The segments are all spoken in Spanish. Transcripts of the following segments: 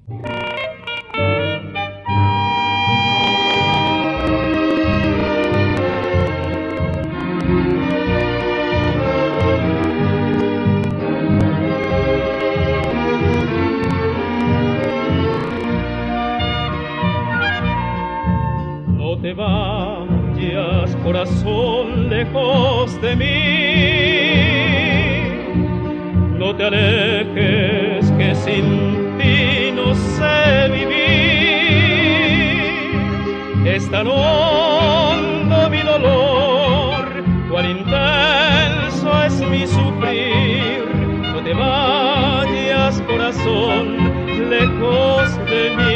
No te vayas, corazón, lejos de mí. No te alejes, que sin ti no sé vivir. Es tan hondo mi dolor, cuán intenso es mi sufrir. No te vayas, corazón, lejos de mí.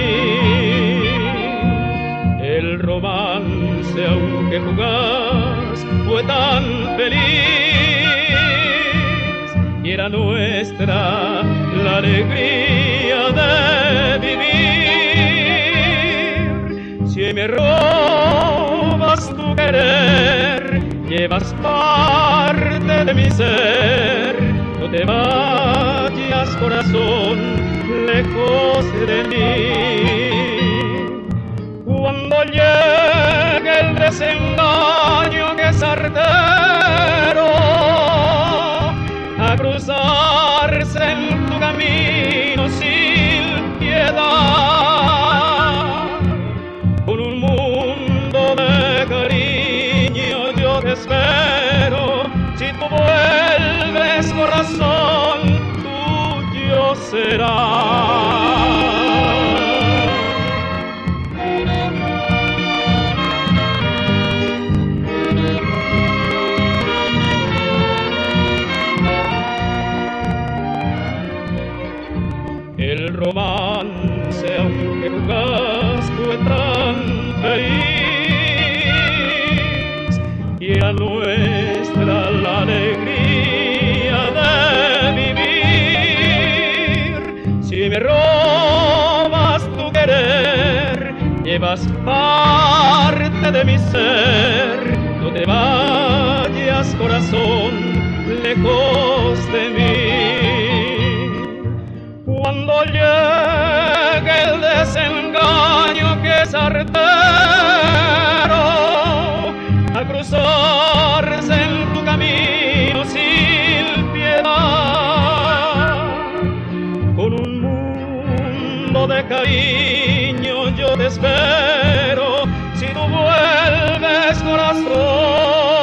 El romance, aunque fugaz, fue tan feliz, y era nuestra la alegría de vivir. Si me robas tu querer, llevas parte de mi ser. No te vayas, corazón, lejos de mí. Cuando llegue el desengaño que es artero a cruzarse en tu camino sin piedad, con un mundo de cariño yo te espero. Si tú vuelves, corazón, tuyo será. El romance, aunque fugaz, fue tan feliz, y era nuestra la alegría de vivir. Si me robas tu querer, llevas parte de mi ser. No te vayas, corazón, lejos de mí. Cuando llegue el desengaño que es artero a cruzarse en tu camino sin piedad, con un mundo de cariño yo te espero. Si tú vuelves, corazón,